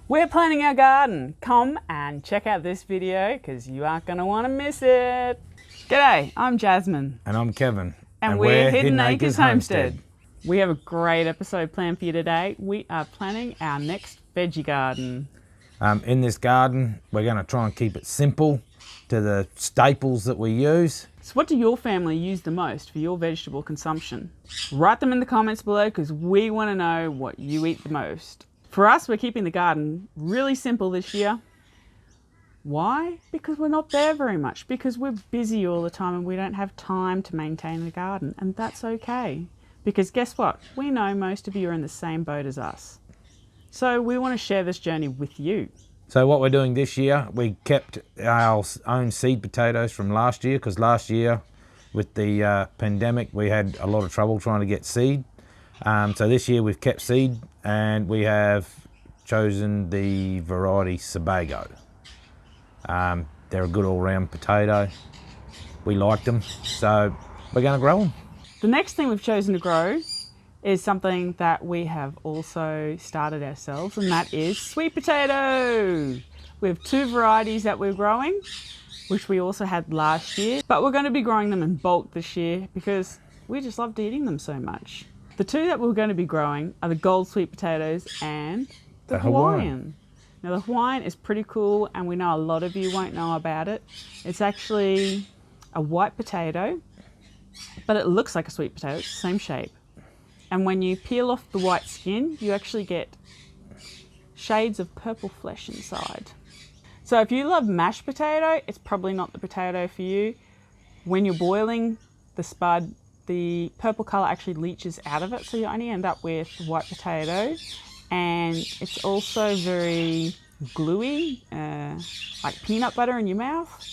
We're planting our garden. Come and check out this video because you aren't going to want to miss it. G'day, I'm Jasmine. And I'm Kevin. And we're Hidden Acres Homestead. We have a great episode planned for you today. We are planning our next veggie garden. In this garden, we're going to try and keep it simple to the staples that we use. So what do your family use the most for your vegetable consumption? Write them in the comments below because we want to know what you eat the most. For us, we're keeping the garden really simple this year. Why? Because we're not there very much, because we're busy all the time and we don't have time to maintain the garden, and that's okay. Because guess what? We know most of you are in the same boat as us. So we want to share this journey with you. So what we're doing this year, we kept our own seed potatoes from last year, because last year with the pandemic we had a lot of trouble trying to get seed. So this year we've kept seed and we have chosen the variety Sebago. They're a good all-round potato. We like them, so we're going to grow them. The next thing we've chosen to grow is something that we have also started ourselves, and that is sweet potato. We have two varieties that we're growing, which we also had last year, but we're going to be growing them in bulk this year because we just loved eating them so much. The two that we're going to be growing are the gold sweet potatoes and the Hawaiian. Now the Hawaiian is pretty cool, and we know a lot of you won't know about it. It's actually a white potato, but it looks like a sweet potato. It's the same shape. And when you peel off the white skin, you actually get shades of purple flesh inside. So if you love mashed potato, it's probably not the potato for you. When you're boiling the spud, the purple colour actually leaches out of it, so you only end up with white potato. And it's also very gluey, like peanut butter in your mouth.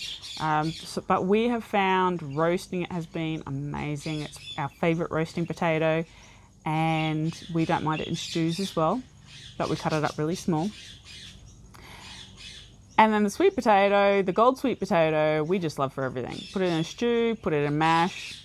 But we have found roasting it has been amazing. It's our favourite roasting potato, and we don't mind it in stews as well, but we cut it up really small. And then the sweet potato, the gold sweet potato, we just love for everything. Put it in a stew, put it in mash,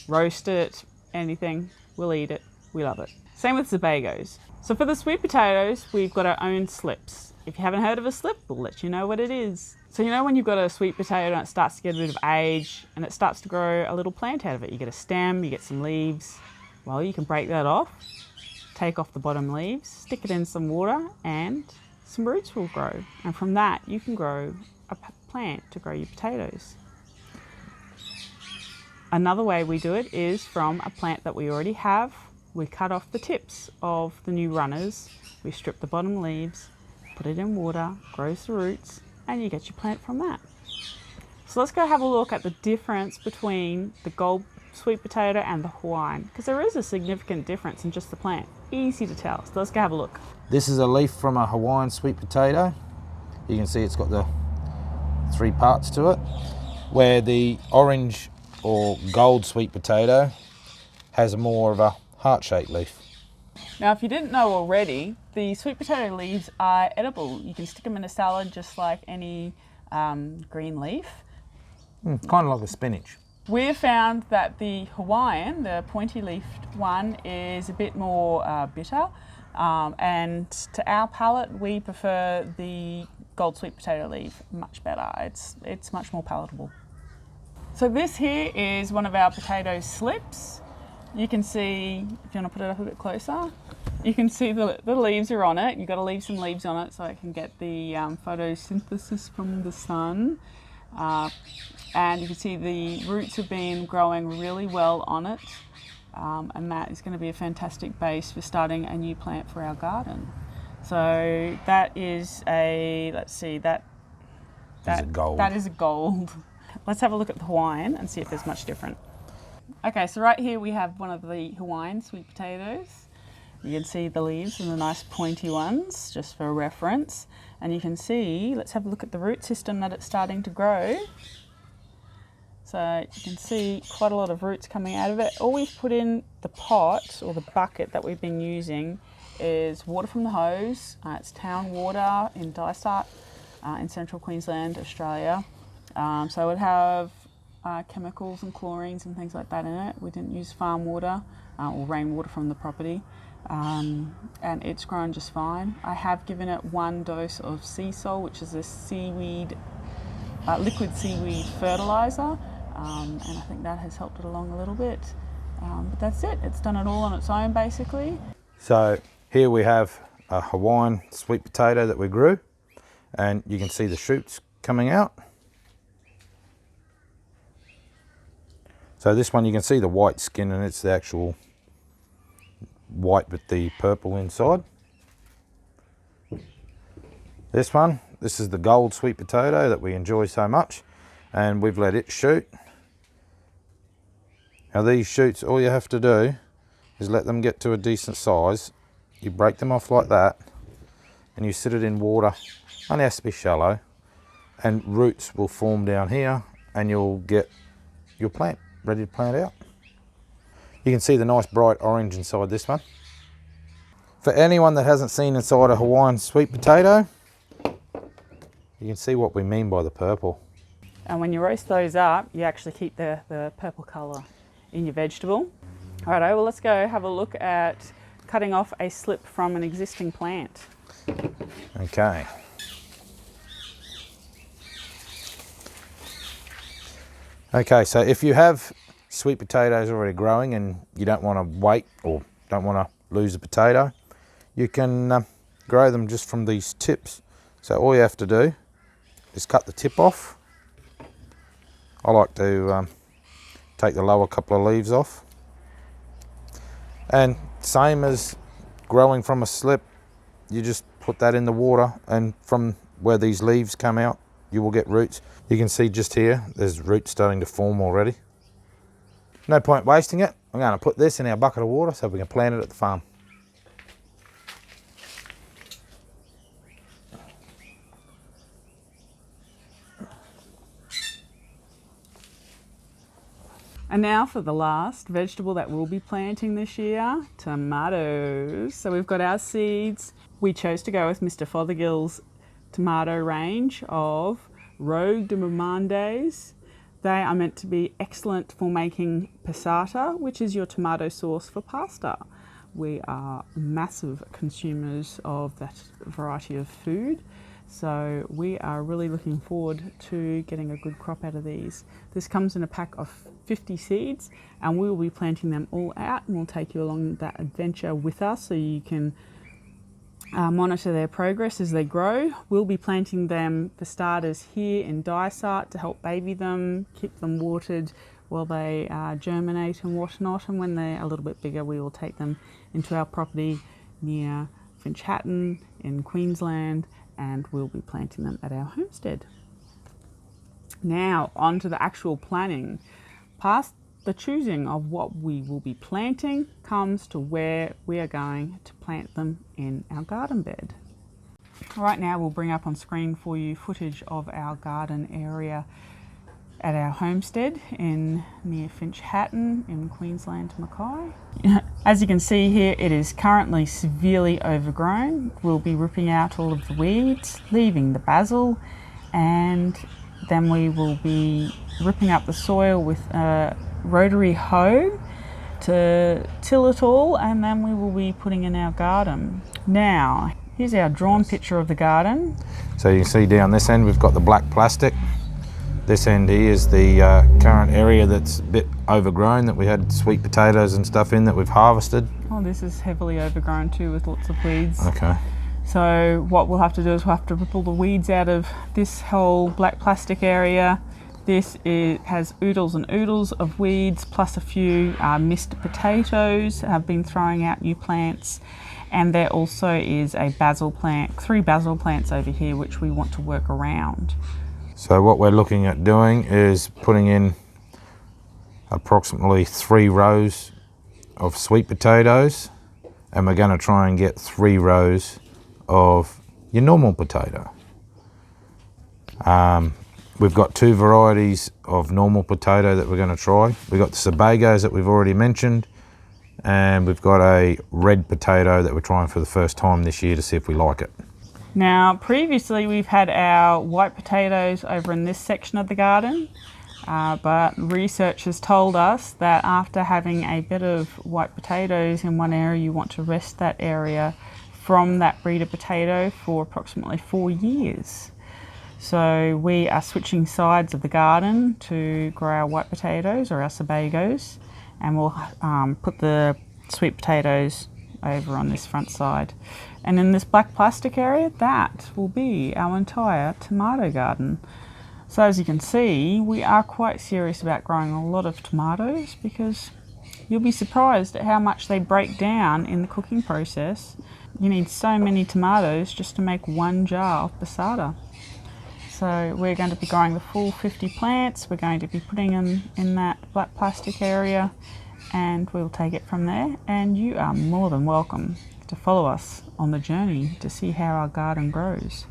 roast it, anything, we'll eat it, we love it. Same with Sebagos. So for the sweet potatoes, we've got our own slips. If you haven't heard of a slip, we'll let you know what it is. So you know when you've got a sweet potato and it starts to get a bit of age and it starts to grow a little plant out of it. You get a stem, you get some leaves. Well, you can break that off, take off the bottom leaves, stick it in some water, and some roots will grow. And from that, you can grow a plant to grow your potatoes. Another way we do it is from a plant that we already have. We cut off the tips of the new runners, we strip the bottom leaves, put it in water, grows the roots, and you get your plant from that. So let's go have a look at the difference between the gold sweet potato and the Hawaiian, because there is a significant difference in just the plant. Easy to tell, so let's go have a look. This is a leaf from a Hawaiian sweet potato. You can see it's got the three parts to it, where the orange or gold sweet potato has more of a heart-shaped leaf. Now, if you didn't know already, the sweet potato leaves are edible. You can stick them in a salad just like any green leaf. Kind of like a spinach. We've found that the Hawaiian, the pointy-leafed one, is a bit more bitter, and to our palate, we prefer the gold sweet potato leaf much better. It's much more palatable. So this here is one of our potato slips. You can see, if you want to put it up a bit closer, you can see the leaves are on it. You've got to leave some leaves on it so it can get the photosynthesis from the sun. And you can see the roots have been growing really well on it. And that is going to be a fantastic base for starting a new plant for our garden. So that is a, let's see, that is a gold. Let's have a look at the Hawaiian and see if there's much different. Okay, so right here we have one of the Hawaiian sweet potatoes. You can see the leaves and the nice pointy ones, just for reference. And you can see, let's have a look at the root system that it's starting to grow. So you can see quite a lot of roots coming out of it. All we've put in the pot or the bucket that we've been using is water from the hose. It's town water in Dysart in central Queensland, Australia. So it would have chemicals and chlorines and things like that in it. We didn't use farm water or rainwater from the property. and it's grown just fine. I have given it 1 dose of sea salt, which is a seaweed, liquid seaweed fertilizer, and I think that has helped it along a little bit. But that's it, it's done it all on its own basically. So here we have a Hawaiian sweet potato that we grew, and you can see the shoots coming out. So this one you can see the white skin, and it's the actual white with the purple inside. This one, this is the gold sweet potato that we enjoy so much, and we've let it shoot. Now these shoots, all you have to do is let them get to a decent size. You break them off like that, and you sit it in water. Only has to be shallow, and roots will form down here, and you'll get your plant ready to plant out. You can see the nice bright orange inside this one. For anyone that hasn't seen inside a Hawaiian sweet potato, you can see what we mean by the purple. And when you roast those up, you actually keep the purple colour in your vegetable. Alrighto, well let's go have a look at cutting off a slip from an existing plant. Okay. Okay, so if you have sweet potatoes already growing and you don't want to wait or don't want to lose a potato, you can grow them just from these tips. So all you have to do is cut the tip off. I like to take the lower couple of leaves off. And same as growing from a slip, you just put that in the water, and from where these leaves come out, you will get roots. You can see just here, there's roots starting to form already. No point wasting it. I'm going to put this in our bucket of water so we can plant it at the farm. And now for the last vegetable that we'll be planting this year, tomatoes. So we've got our seeds. We chose to go with Mr. Fothergill's tomato range of Rogue de Mumandes. They are meant to be excellent for making passata, which is your tomato sauce for pasta. We are massive consumers of that variety of food, so we are really looking forward to getting a good crop out of these. This comes in a pack of 50 seeds, and we will be planting them all out, and we'll take you along that adventure with us so you can monitor their progress as they grow. We'll be planting them for starters here in Dysart to help baby them, keep them watered while they germinate and whatnot, and when they're a little bit bigger we will take them into our property near Finch in Queensland, and we'll be planting them at our homestead. Now on to the actual planning. Past the choosing of what we will be planting comes to where we are going to plant them in our garden bed. Right now we'll bring up on screen for you footage of our garden area at our homestead near Finch in Queensland, Mackay. As you can see here, it is currently severely overgrown. We'll be ripping out all of the weeds, leaving the basil, and then we will be ripping up the soil with a rotary hoe to till it all, and then we will be putting in our garden. Now, here's our drawn picture of the garden. So you can see down this end we've got the black plastic. This end here is the current area that's a bit overgrown, that we had sweet potatoes and stuff in that we've harvested. Oh, this is heavily overgrown too with lots of weeds. Okay. So what we'll have to do is we'll have to rip all the weeds out of this whole black plastic area. This has oodles and oodles of weeds, plus a few missed potatoes. Have been throwing out new plants, and there also is a basil plant, 3 basil plants over here, which we want to work around. So what we're looking at doing is putting in approximately 3 rows of sweet potatoes, and we're going to try and get 3 rows of your normal potato. We've got 2 varieties of normal potato that we're going to try. We've got the Sebagos that we've already mentioned, and we've got a red potato that we're trying for the first time this year to see if we like it. Now previously we've had our white potatoes over in this section of the garden. But research has told us that after having a bed of white potatoes in one area, you want to rest that area from that breeder potato for approximately 4 years. So we are switching sides of the garden to grow our white potatoes or our sabagos, and we'll put the sweet potatoes over on this front side. And in this black plastic area, that will be our entire tomato garden. So as you can see, we are quite serious about growing a lot of tomatoes, because you'll be surprised at how much they break down in the cooking process. You need so many tomatoes just to make 1 jar of passata. So we're going to be growing the full 50 plants. We're going to be putting them in that black plastic area, and we'll take it from there. And you are more than welcome to follow us on the journey to see how our garden grows.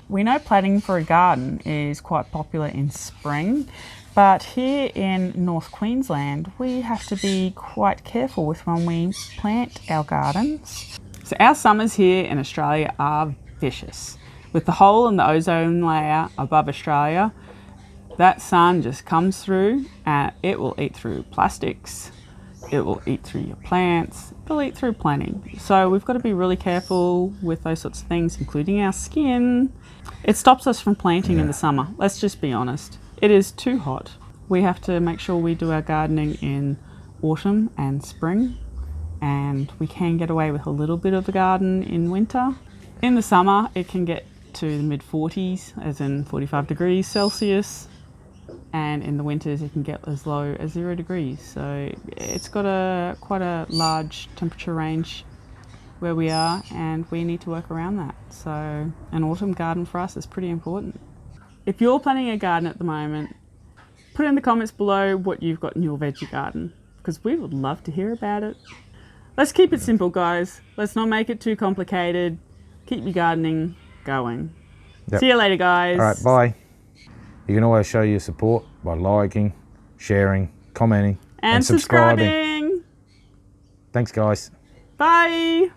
We know planting for a garden is quite popular in spring, but here in North Queensland, we have to be quite careful with when we plant our gardens. So our summers here in Australia are vicious. With the hole in the ozone layer above Australia, that sun just comes through and it will eat through plastics, it will eat through your plants, it'll eat through plenty. So we've got to be really careful with those sorts of things, including our skin. It stops us from planting in the summer. Let's just be honest. It is too hot. We have to make sure we do our gardening in autumn and spring, and we can get away with a little bit of a garden in winter. In the summer, it can get to the mid-40s, as in 45 degrees Celsius, and in the winters it can get as low as 0 degrees. So it's got quite a large temperature range where we are, and we need to work around that. So an autumn garden for us is pretty important. If you're planting a garden at the moment, put in the comments below what you've got in your veggie garden, because we would love to hear about it. Let's keep it simple, guys. Let's not make it too complicated. Keep your gardening going. Yep. See you later, guys. All right, bye. You can always show your support by liking, sharing, commenting, and subscribing. subscribing. Thanks, guys. Bye.